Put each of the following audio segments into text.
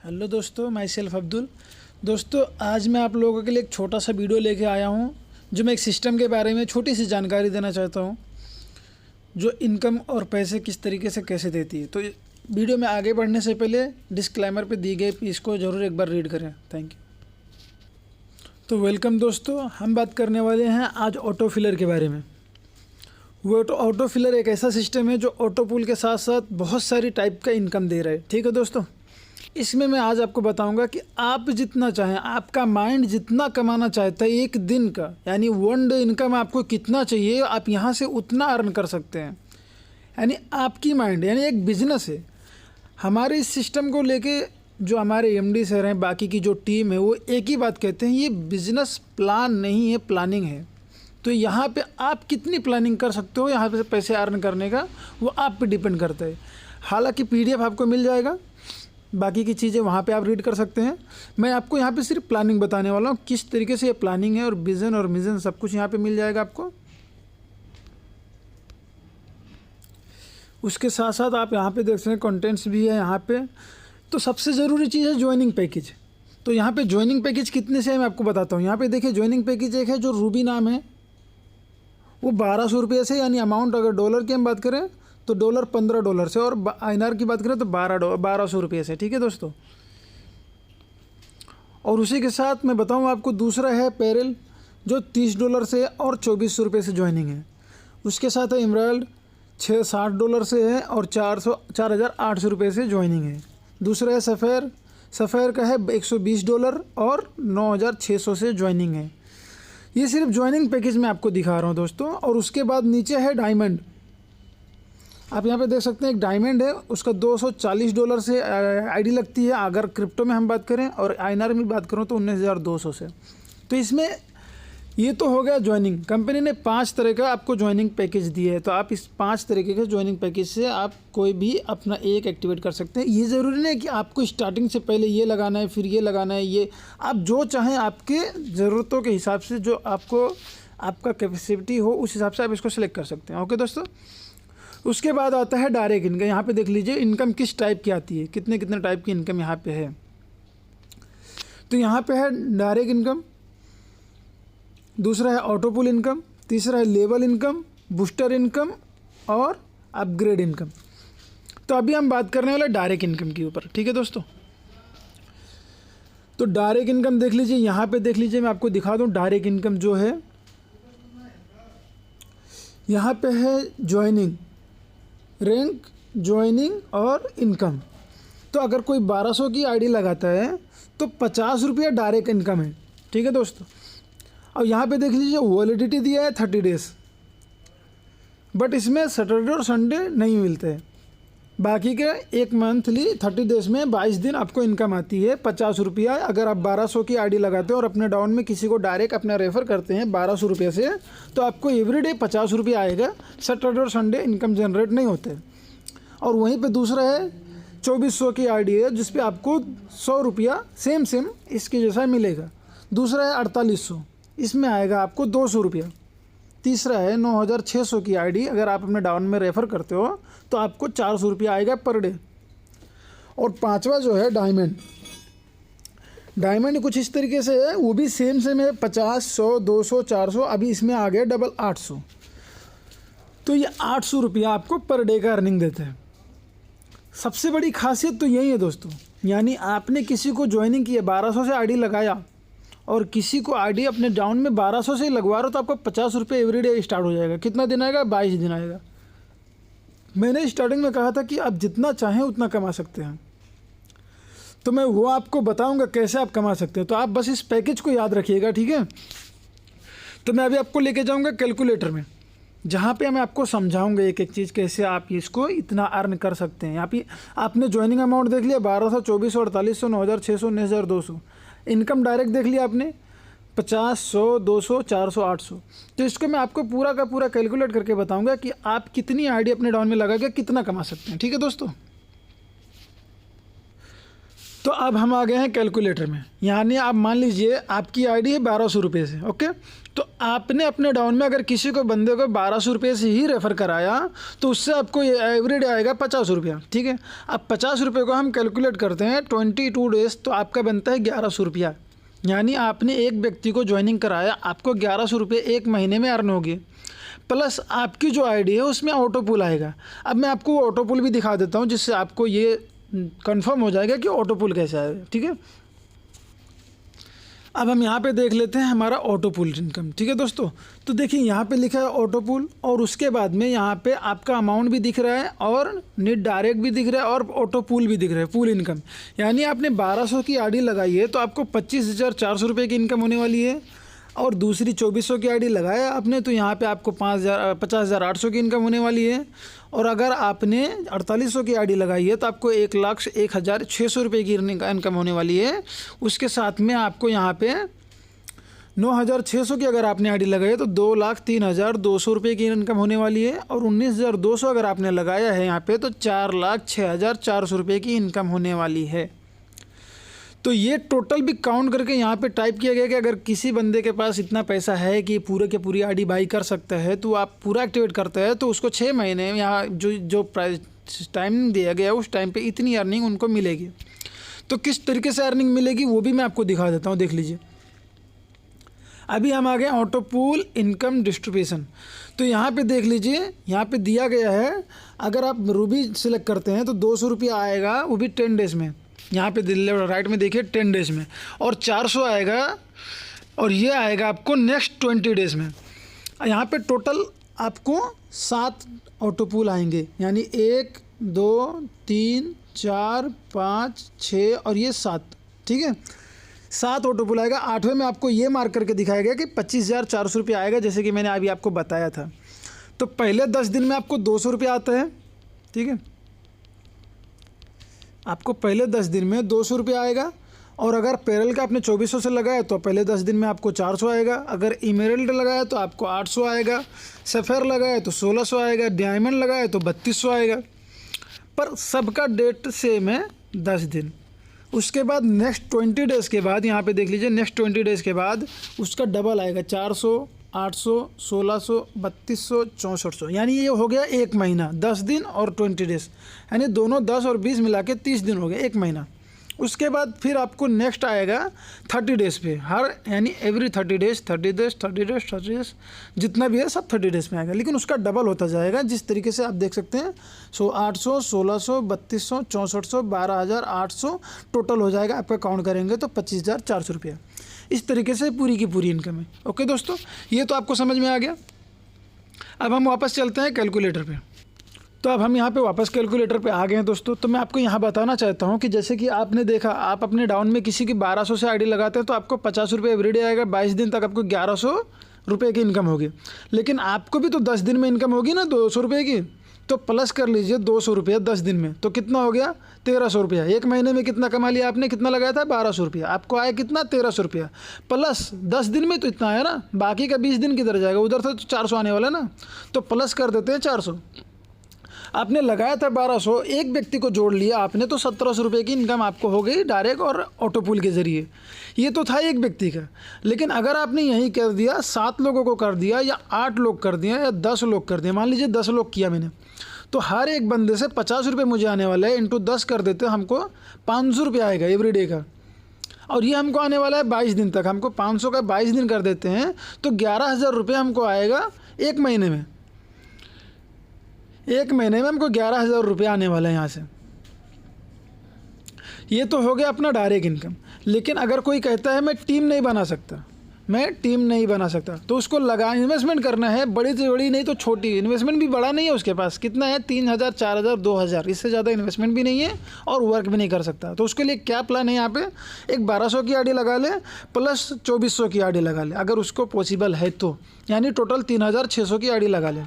Hello दोस्तों, my self Abdul. दोस्तों, आज मैं आप लोगों के लिए एक छोटा सा वीडियो लेके आया हूँ जो मैं एक सिस्टम के बारे में छोटी सी जानकारी देना चाहता हूँ जो इनकम और पैसे किस तरीके से कैसे देती है। तो वीडियो में आगे बढ़ने से पहले डिस्क्लेमर पे दी गई इसको ज़रूर एक बार रीड करें। Thank you. तो वेलकम दोस्तों, हम बात करने वाले हैं आज ऑटो फिलर के बारे में। वो ऑटो फिलर एक ऐसा सिस्टम है जो ऑटो पूल के साथ साथ बहुत सारी टाइप का इनकम दे रहा है। ठीक है दोस्तों, इसमें मैं आज आपको बताऊंगा कि आप जितना चाहें, आपका माइंड जितना कमाना चाहता है एक दिन का, यानी वन डे इनकम आपको कितना चाहिए, आप यहाँ से उतना अर्न कर सकते हैं। यानी आपकी माइंड यानी एक बिजनेस है। हमारे इस सिस्टम को लेके जो हमारे एमडी सर हैं, बाकी की जो टीम है, वो एक ही बात कहते हैं, ये बिजनेस प्लान नहीं है, प्लानिंग है। तो यहाँ पे आप कितनी प्लानिंग कर सकते हो यहाँ पे पैसे अर्न करने का, वो आप पे डिपेंड करता है। हालांकि पीडीएफ आपको मिल जाएगा, बाकी की चीज़ें वहाँ पे आप रीड कर सकते हैं। मैं आपको यहाँ पे सिर्फ प्लानिंग बताने वाला हूँ, किस तरीके से ये प्लानिंग है, और विज़न और मिशन सब कुछ यहाँ पे मिल जाएगा आपको। उसके साथ साथ आप यहाँ पे देख सकते हैं कंटेंट्स भी है यहाँ पे। तो सबसे ज़रूरी चीज़ है ज्वाइनिंग पैकेज। तो यहाँ पे ज्वाइनिंग पैकेज कितने से है मैं आपको बताता हूँ। यहाँ पे देखिए ज्वाइनिंग पैकेज एक है जो रूबी नाम है, वो 1200 रुपये से, यानी अमाउंट अगर डॉलर की हम बात करें तो डॉलर $15 से, और INR की बात करें तो 1200 रुपये से। ठीक है दोस्तों, और उसी के साथ मैं बताऊं आपको दूसरा है पेरेल जो $30 से और 2400 रुपये से ज्वाइनिंग है। उसके साथ है इमराल्ड $60 से है और 4800 रुपये से ज्वाइनिंग है। दूसरा है सफ़ेर का है $120 और 9600 से ज्वाइनिंग है। ये सिर्फ ज्वाइनिंग पैकेज में आपको दिखा रहा हूँ दोस्तों। और उसके बाद नीचे है डायमंड। आप यहाँ पे देख सकते हैं एक डायमंड है, उसका $240 से आईडी लगती है अगर क्रिप्टो में हम बात करें, और INR में बात करूँ तो 19,200 से। तो इसमें ये तो हो गया ज्वाइनिंग। कंपनी ने 5 तरह का आपको ज्वाइनिंग पैकेज दिए है, तो आप इस 5 तरीके के ज्वाइनिंग पैकेज से आप कोई भी अपना एक एक्टिवेट कर सकते हैं। ये ज़रूरी नहीं कि आपको स्टार्टिंग से पहले ये लगाना है फिर ये लगाना है। ये आप जो चाहें आपके ज़रूरतों के हिसाब से, जो आपको आपका कैपेसिटी हो उस हिसाब से आप इसको सिलेक्ट कर सकते हैं। ओके दोस्तों, उसके बाद आता है डायरेक्ट इनकम। यहाँ पे देख लीजिए इनकम किस टाइप की आती है, कितने कितने टाइप की इनकम यहाँ पे है। तो यहाँ पे है डायरेक्ट इनकम, दूसरा है ऑटो पूल इनकम, तीसरा है लेवल इनकम, बूस्टर इनकम और अपग्रेड इनकम। तो अभी हम बात करने वाले डायरेक्ट इनकम के ऊपर। ठीक है दोस्तों, तो डायरेक्ट इनकम देख लीजिए, यहाँ पे देख लीजिए, मैं आपको दिखा दूँ डायरेक्ट इनकम जो है। यहाँ पे है ज्वाइनिंग, रैंक, ज्वाइनिंग और इनकम। तो अगर कोई 1200 की आईडी लगाता है तो 50 रुपया डायरेक्ट इनकम है। ठीक है दोस्तों, और यहाँ पे देख लीजिए वैलिडिटी दिया है 30 डेज़, बट इसमें सैटरडे और संडे नहीं मिलते हैं। बाकी के एक मंथली 30 डेज़ में 22 दिन आपको इनकम आती है 50 रुपया। अगर आप 1200 की आईडी लगाते हैं और अपने डाउन में किसी को डायरेक्ट अपना रेफ़र करते हैं 1200 रुपये से, तो आपको एवरीडे 50 रुपया आएगा। सैटरडे और संडे इनकम जनरेट नहीं होते। और वहीं पे दूसरा है 2400 की आईडी है, जिस पे आपको 100 रुपया सेम इसके जैसा मिलेगा। दूसरा है 4800, इसमें आएगा आपको 200 रुपया। तीसरा है 9600 की आईडी, अगर आप अपने डाउन में रेफ़र करते हो तो आपको 400 रुपया आएगा पर डे। और पांचवा जो है डायमंड कुछ इस तरीके से है, वो भी सेम है 50, 100, 200, 400। अभी इसमें आ गया डबल 800। तो ये 800 रुपया आपको पर डे का अर्निंग देते हैं। सबसे बड़ी खासियत तो यही है दोस्तों, यानी आपने किसी को ज्वाइनिंग की है, 1200 से आईडी लगाया, और किसी को आईडी अपने डाउन में 1200 से ही लगवा रहे हो, तो आपको 50 रुपये एवरीडे स्टार्ट हो जाएगा। कितना दिन आएगा? 22 दिन आएगा। मैंने स्टार्टिंग में कहा था कि आप जितना चाहें उतना कमा सकते हैं, तो मैं वो आपको बताऊंगा कैसे आप कमा सकते हैं। तो आप बस इस पैकेज को याद रखिएगा, ठीक है। तो मैं अभी आपको लेके जाऊंगा कैलकुलेटर में, जहाँ पे मैं आपको समझाऊंगा एक एक चीज़ कैसे आप इसको इतना अर्न कर सकते हैं। यहाँ पे आपने ज्वाइनिंग अमाउंट देख लिया 1200, 2400, 4800, 9600, 19,200। इनकम डायरेक्ट देख लिया आपने 50, 100, 200, 400, 800। तो इसको मैं आपको पूरा का पूरा कैलकुलेट करके बताऊंगा कि आप कितनी आईडी अपने डाउन में लगा के कितना कमा सकते हैं। ठीक है दोस्तों, तो अब हम आ गए हैं कैलकुलेटर में। यानी आप मान लीजिए आपकी आईडी है 1200 रुपये से, ओके। तो आपने अपने डाउन में अगर किसी को बंदे को 1200 रुपये से ही रेफ़र कराया तो उससे आपको एवरीडे आएगा 50 रुपया, ठीक है। अब 50 रुपये को हम कैलकुलेट करते हैं 22 डेज़, तो आपका बनता है 1100 रुपया। यानी आपने एक व्यक्ति को ज्वाइनिंग कराया, आपको 1100 रुपये एक महीने में अर्न होगी, प्लस आपकी जो आईडी है उसमें ऑटो पुल आएगा। अब मैं आपको ऑटो पुल भी दिखा देता हूँ जिससे आपको ये कंफर्म हो जाएगा कि ऑटो पुल कैसे आएगा, ठीक है। अब हम यहाँ पे देख लेते हैं हमारा ऑटो पुल इनकम, ठीक है दोस्तों। तो देखिए यहाँ पे लिखा है ऑटो पुल, और उसके बाद में यहाँ पे आपका अमाउंट भी दिख रहा है और नेट डायरेक्ट भी दिख रहा है और ऑटो पुल भी दिख रहा है, पुल इनकम। यानी आपने 1200 की आईडी लगाई है तो आपको 25,400 रुपये की इनकम होने वाली है, और दूसरी 2400 की आईडी लगाया आपने तो यहाँ पे आपको 50,800 की इनकम होने वाली है। और अगर आपने 4800 की आईडी लगाई है तो आपको 1,01,600 रुपये की इनकम होने वाली है। उसके साथ में आपको यहाँ पे 9,600 की अगर आपने आईडी लगाई है तो 2,03,200 रुपये की इनकम होने वाली है। और 19,200 अगर आपने लगाया है यहाँ पे तो 4,06,400 रुपये की इनकम होने वाली है। तो ये टोटल भी काउंट करके यहाँ पे टाइप किया गया कि अगर किसी बंदे के पास इतना पैसा है कि पूरे के पूरी आईडी बाई कर सकता है तो आप पूरा एक्टिवेट करते हैं तो उसको 6 महीने यहाँ जो प्राइस टाइम दिया गया उस टाइम पे इतनी अर्निंग उनको मिलेगी। तो किस तरीके से अर्निंग मिलेगी वो भी मैं आपको दिखा देता हूँ, देख लीजिए। अभी हम आ गए ऑटो पूल इनकम डिस्ट्रीब्यूशन। तो यहाँ पे देख लीजिए, यहाँ पे दिया गया है अगर आप रूबी सिलेक्ट करते हैं तो 200 रुपया आएगा, वो भी 10 डेज़ में। यहाँ पे राइट में देखिए 10 डेज़ में, और 400 आएगा, और ये आएगा आपको नेक्स्ट 20 डेज़ में। यहाँ पे टोटल आपको 7 ऑटो पूल आएंगे, यानी 1 2 3 4 5 6 और ये 7, ठीक है। 7 ऑटो पूल आएगा। 8वें में आपको ये मार्क करके दिखाया गया कि 25,400 रुपये आएगा, जैसे कि मैंने अभी आपको बताया था। तो पहले 10 दिन में आपको 200 रुपये आता है, ठीक है। आपको पहले 10 दिन में 200 रुपये आएगा। और अगर पेरल का आपने 2400 से लगाया तो पहले 10 दिन में आपको 400 आएगा। अगर इमेरल्ड लगाया तो आपको 800 आएगा, सफ़ेयर लगाया तो 1600 आएगा, डायमंड लगाया तो 3200 आएगा। पर सबका डेट सेम है 10 दिन। उसके बाद नेक्स्ट 20 डेज़ के बाद यहाँ पे देख लीजिए, नेक्स्ट 20 डेज़ के बाद उसका डबल आएगा 400, 800, 1600, 3200, 6400। यानी ये हो गया एक महीना, 10 दिन और 20 डेज़, यानी दोनों 10 और 20 मिला के 30 दिन हो गए, एक महीना। उसके बाद फिर आपको नेक्स्ट आएगा 30 डेज़ पे, हर यानी every 30 days, 30 days, 30 days, 30 days, जितना भी है सब 30 डेज़ में आएगा, लेकिन उसका डबल होता जाएगा। जिस तरीके से आप देख सकते हैं 800, 1600, 3200, 6400, 12,800 टोटल हो जाएगा। आपका काउंट करेंगे तो 25,400 रुपया। इस तरीके से पूरी की पूरी इनकम है। ओके दोस्तों, ये तो आपको समझ में आ गया। अब हम वापस चलते हैं कैलकुलेटर पे। तो अब हम यहाँ पे वापस कैलकुलेटर पे आ गए हैं दोस्तों। तो मैं आपको यहाँ बताना चाहता हूँ कि जैसे कि आपने देखा, आप अपने डाउन में किसी की 1200 से आईडी लगाते हैं तो आपको 50 रुपये एवरीडे आएगा। 22 दिन तक आपको 1100 रुपये की इनकम होगी। लेकिन आपको भी तो 10 दिन में इनकम होगी ना 200 रुपये की, तो प्लस कर लीजिए 200 रुपया 10 दिन में, तो कितना हो गया 1300 रुपया। एक महीने में कितना कमा लिया आपने, कितना लगाया था 1200 रुपया, आपको आया कितना 1300 रुपया, प्लस 10 दिन में तो इतना आया ना, बाकी का 20 दिन किधर जाएगा, उधर से तो 400 आने वाला ना, तो प्लस कर देते हैं 400। आपने लगाया था 1200, एक व्यक्ति को जोड़ लिया आपने तो 1700 रुपये की इनकम आपको हो गई डायरेक्ट और ऑटो पूल के ज़रिए। ये तो था एक व्यक्ति का। लेकिन अगर आपने यही कर दिया, 7 लोगों को कर दिया या 8 लोग कर दिया या 10 लोग कर दिया, मान लीजिए 10 लोग किया मैंने, तो हर एक बंदे से 50 रुपये मुझे आने वाला है, इंटू 10 कर देते हमको 500 रुपये आएगा एवरीडे का। और ये हमको आने वाला है 22 दिन तक, हमको 500 का 22 दिन कर देते हैं तो 11,000 रुपये हमको आएगा एक महीने में। एक महीने में हमको 11,000 रुपये आने वाला है यहाँ से। ये तो हो गया अपना डायरेक्ट इनकम। लेकिन अगर कोई कहता है मैं टीम नहीं बना सकता, मैं टीम नहीं बना सकता, तो उसको लगा इन्वेस्टमेंट करना है, बड़ी से बड़ी नहीं तो छोटी, इन्वेस्टमेंट भी बड़ा नहीं है उसके पास, कितना है 3,000, 4,000, 2,000, इससे ज़्यादा इन्वेस्टमेंट भी नहीं है और वर्क भी नहीं कर सकता। तो उसके लिए क्या प्लान है, यहाँ पे एक 1200 की आईडी लगा ले प्लस 2400 की आईडी लगा ले, अगर उसको पॉसिबल है तो, यानी टोटल 3,600 की आईडी लगा ले।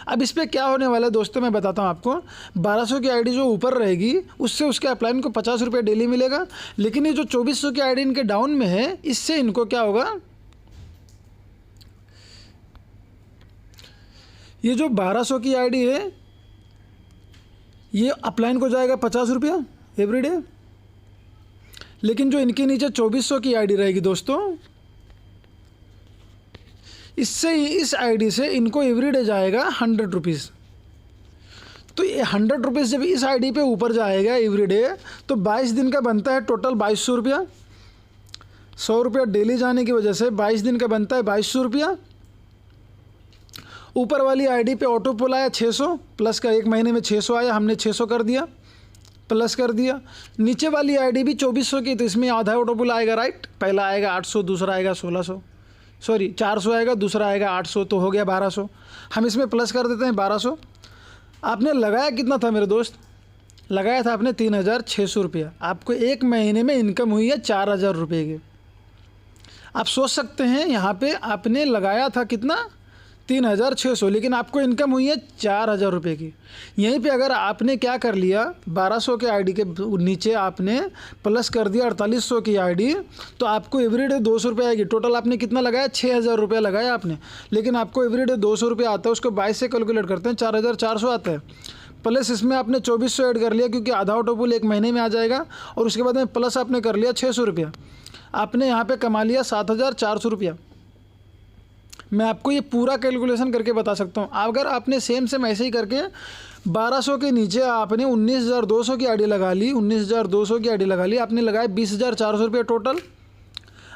अब इस पर क्या होने वाला है दोस्तों, मैं बताता हूँ आपको। 1200 की आईडी जो ऊपर रहेगी उससे उसके अपलाइन को 50 रुपये डेली मिलेगा। लेकिन ये जो 2400 की आईडी इनके डाउन में है, इससे इनको क्या होगा, ये जो 1200 की आईडी है ये अपलाइन को जाएगा 50 रुपया एवरीडे। लेकिन जो इनके नीचे 2400 की आईडी रहेगी दोस्तों, इससे इस आईडी से इनको एवरीडे जाएगा 100 रुपीज़। तो ये 100 रुपीज़ जब इस आईडी पे ऊपर जाएगा एवरीडे, तो 22 दिन का बनता है टोटल 2200 रुपया। 100 रुपया डेली जाने की वजह से 22 दिन का बनता है 2200 रुपया। ऊपर वाली आईडी पे ऑटो पुल आया 600 प्लस का, एक महीने में 600 आया, हमने 600 कर दिया, प्लस कर दिया। नीचे वाली आईडी भी 2400 की, तो इसमें आधा ऑटो पुल आएगा, राइट। पहला आएगा 800, दूसरा आएगा 1600, सॉरी 400 आएगा, दूसरा आएगा 800, तो हो गया 1200। हम इसमें प्लस कर देते हैं 1200। आपने लगाया कितना था मेरे दोस्त? लगाया था आपने 3600 रुपया। आपको एक महीने में इनकम हुई है 4000 रुपये की। आप सोच सकते हैं यहाँ पे आपने लगाया था कितना? 3600, लेकिन आपको इनकम हुई है 4000 रुपये की। यहीं पे अगर आपने क्या कर लिया, 1200 के आईडी के नीचे आपने प्लस कर दिया 4800 की आईडी, तो आपको एवरीडे 200 रुपये आएगी। टोटल आपने कितना लगाया? 6000 रुपया लगाया आपने, लेकिन आपको एवरीडे 200 रुपया आता है। उसको 22 से कैलकुलेट करते हैं, 4400 आता है। प्लस इसमें आपने 2400 ऐड कर लिया, क्योंकि आधा ऑटो पुल एक महीने में आ जाएगा। और उसके बाद में प्लस आपने कर लिया 600 रुपया। आपने यहाँ पे कमा लिया 7400 रुपया। मैं आपको ये पूरा कैलकुलेशन करके बता सकता हूँ। अगर आपने सेम ऐसे ही करके 1200 के नीचे आपने 19200 की आईडी लगा ली, 19200 की आईडी लगा ली, आपने लगाया 20400 रुपये टोटल।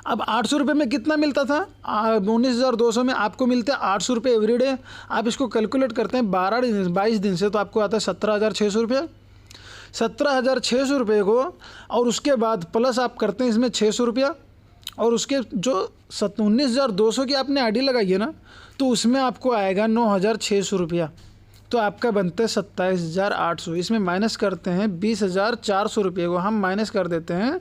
अब 800 रुपये में कितना मिलता था? 19200 में आपको मिलते हैं 800 रुपये एवरीडे। आप इसको कैलकुलेट करते हैं 22 दिन से, तो आपको आता है 17600 रुपये। 17600 रुपये को, और उसके बाद प्लस आप करते हैं इसमें 600 रुपया, और उसके जो 19200 की आपने आईडी लगाई है ना, तो उसमें आपको आएगा 9600 रुपया। तो आपका बनता है 27800। इसमें माइनस करते हैं 20400 रुपये को हम माइनस कर देते हैं,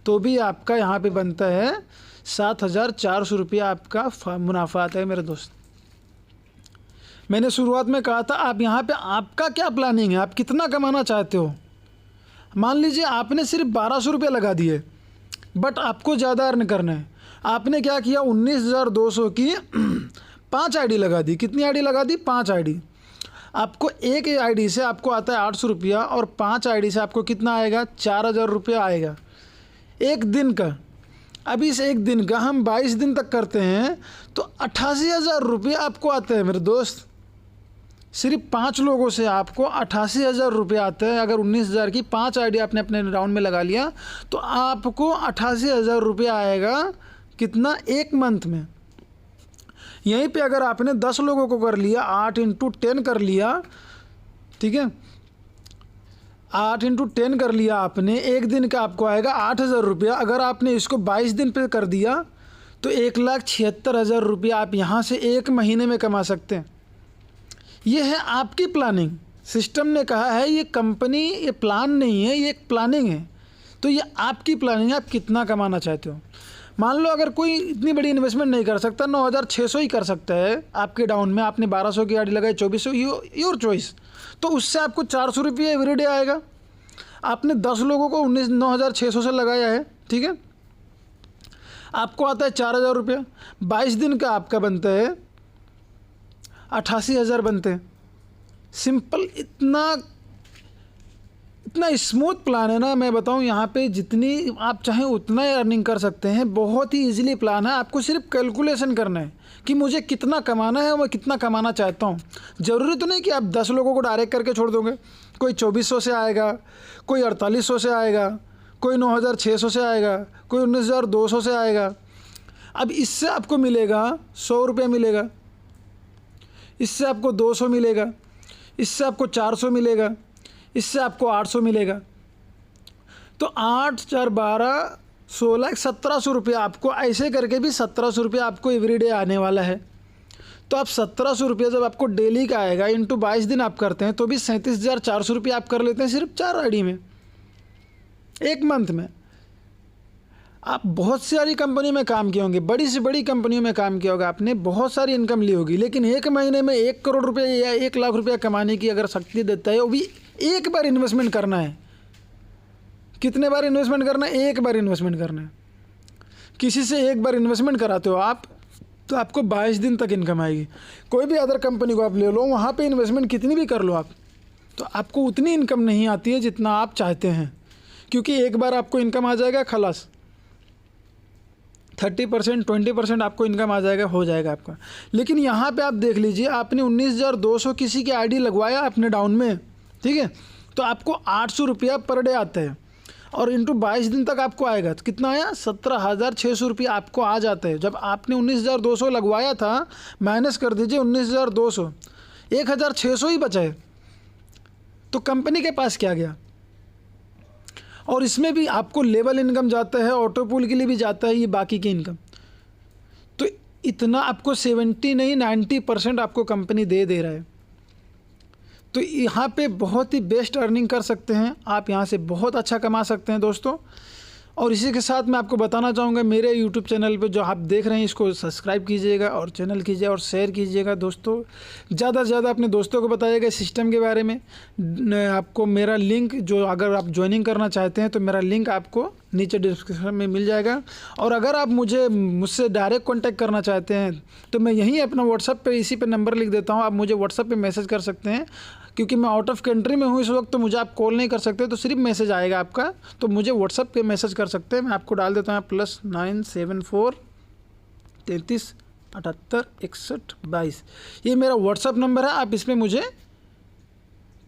तो भी आपका यहाँ पे बनता है 7400 रुपया आपका मुनाफा आता है मेरे दोस्त। मैंने शुरुआत में कहा था, आप यहाँ पे आपका क्या प्लानिंग है, आप कितना कमाना चाहते हो। मान लीजिए आपने सिर्फ 1200 रुपये लगा दिए, बट आपको ज़्यादा अर्न करना है। आपने क्या किया, 19200 की 5 आईडी लगा दी। कितनी आईडी लगा दी? 5 आईडी। आपको एक आईडी से आपको आता है 800 रुपया, और 5 आईडी से आपको कितना आएगा? 4000 रुपया आएगा एक दिन का। अब इस एक दिन का हम 22 दिन तक करते हैं, तो 88000 रुपया आपको आता है मेरे दोस्त। सिर्फ 5 लोगों से आपको 88000 रुपये आता है। अगर 19000 की 5 आईडी आपने अपने राउंड में लगा लिया, तो आपको 88000 रुपया आएगा। कितना? एक मंथ में। यहीं पे अगर आपने 10 लोगों को कर लिया, 8 × 10 कर लिया, ठीक है, 8 × 10 कर लिया आपने, एक दिन का आपको आएगा 8000 रुपया। अगर आपने इसको 22 दिन पे कर दिया, तो 1,76,000 रुपया आप यहाँ से एक महीने में कमा सकते हैं। ये है आपकी प्लानिंग। सिस्टम ने कहा है ये कंपनी, ये प्लान नहीं है, ये एक प्लानिंग है। तो ये आपकी प्लानिंग है, आप कितना कमाना चाहते हो। मान लो अगर कोई इतनी बड़ी इन्वेस्टमेंट नहीं कर सकता, 9600 ही कर सकता है आपके डाउन में। आपने 1200 की आईडी लगाई, 2400, योर चॉइस, तो उससे आपको 400 रुपये एवरीडे आएगा। आपने 10 लोगों को 9600 से लगाया है, ठीक है, आपको आता है 4000 रुपये। 22 दिन का आपका बनता है 88000 बनते हैं। सिंपल, इतना स्मूथ प्लान है ना, मैं बताऊं, यहाँ पे जितनी आप चाहें उतना ही अर्निंग कर सकते हैं। बहुत ही इजीली प्लान है। आपको सिर्फ कैलकुलेशन करना है कि मुझे कितना कमाना है और मैं कितना कमाना चाहता हूँ। ज़रूरी तो नहीं कि आप 10 लोगों को डायरेक्ट करके छोड़ दोगे। कोई 2400 से आएगा, कोई 4800 से आएगा, कोई 9600 से आएगा, कोई 19200 से आएगा। अब इससे आपको मिलेगा 100 रुपये मिलेगा, इससे आपको 200 मिलेगा, इससे आपको 400 मिलेगा, इससे आपको 800 मिलेगा। तो 8 4 12 16 1700 रुपये आपको, ऐसे करके भी 1700 रुपये आपको एवरीडे आने वाला है। तो आप 1700 रुपये जब आपको डेली का आएगा, इंटू 22 दिन आप करते हैं, तो भी 37,400 रुपये आप कर लेते हैं सिर्फ 4 आईडी में, एक मंथ में। आप बहुत सारी कंपनी में काम किए होंगे, बड़ी से बड़ी कंपनियों में काम किया होगा, आपने बहुत सारी इनकम ली होगी, लेकिन एक महीने में 1 करोड़ रुपये या 1 लाख रुपया कमाने की अगर शक्ति देता है, वो भी एक बार इन्वेस्टमेंट करना है। कितने बार इन्वेस्टमेंट करना है? एक बार इन्वेस्टमेंट करना है। किसी से एक बार इन्वेस्टमेंट कराते हो आप, तो आपको 22 दिन तक इनकम आएगी। कोई भी अदर कंपनी को आप ले लो, वहाँ पे इन्वेस्टमेंट कितनी भी कर लो आप, तो आपको उतनी इनकम नहीं आती है जितना आप चाहते हैं, क्योंकि एक बार आपको इनकम आ जाएगा, खलास। 30%, 20% आपको इनकम आ जाएगा, हो जाएगा आपका। लेकिन यहाँ पे आप देख लीजिए, आपने 19,200 किसी की आईडी लगवाया अपने डाउन में, ठीक है, तो आपको 800 रुपया पर डे आता है और इंटू 22 दिन तक आपको आएगा। तो कितना आया? 17,600 रुपया आपको आ जाता है। जब आपने 19,200 लगवाया था, माइनस कर दीजिए 19,200, 1,600 ही बचा है। तो कंपनी के पास क्या गया? और इसमें भी आपको लेवल इनकम जाता है, ऑटो पूल के लिए भी जाता है ये बाकी की इनकम। तो इतना आपको 70 नहीं 90% आपको कंपनी दे रहा है। तो यहाँ पे बहुत ही बेस्ट अर्निंग कर सकते हैं आप, यहाँ से बहुत अच्छा कमा सकते हैं दोस्तों। और इसी के साथ मैं आपको बताना चाहूँगा, मेरे यूट्यूब चैनल पे जो आप देख रहे हैं इसको सब्सक्राइब कीजिएगा और चैनल कीजिए और शेयर कीजिएगा दोस्तों। ज़्यादा से ज़्यादा अपने दोस्तों को बताइएगा सिस्टम के बारे में। आपको मेरा लिंक, जो अगर आप ज्वाइनिंग करना चाहते हैं तो मेरा लिंक आपको नीचे डिस्क्रिप्शन में मिल जाएगा। और अगर आप मुझसे डायरेक्ट कॉन्टैक्ट करना चाहते हैं तो मैं यहीं अपना व्हाट्सअप पे इसी पे नंबर लिख देता हूँ, आप मुझे व्हाट्सअप पे मैसेज कर सकते हैं। क्योंकि मैं आउट ऑफ कंट्री में हूँ इस वक्त, तो मुझे आप कॉल नहीं कर सकते, तो सिर्फ मैसेज आएगा आपका। तो मुझे व्हाट्सअप पे मैसेज कर सकते हैं, मैं आपको डाल देता हूँ +974 33 78 61 22। ये मेरा व्हाट्सअप नंबर है, आप इसमें मुझे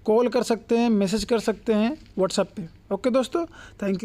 कॉल कर सकते हैं, मैसेज कर सकते हैं व्हाट्सअप पे। ओके दोस्तों, थैंक यू।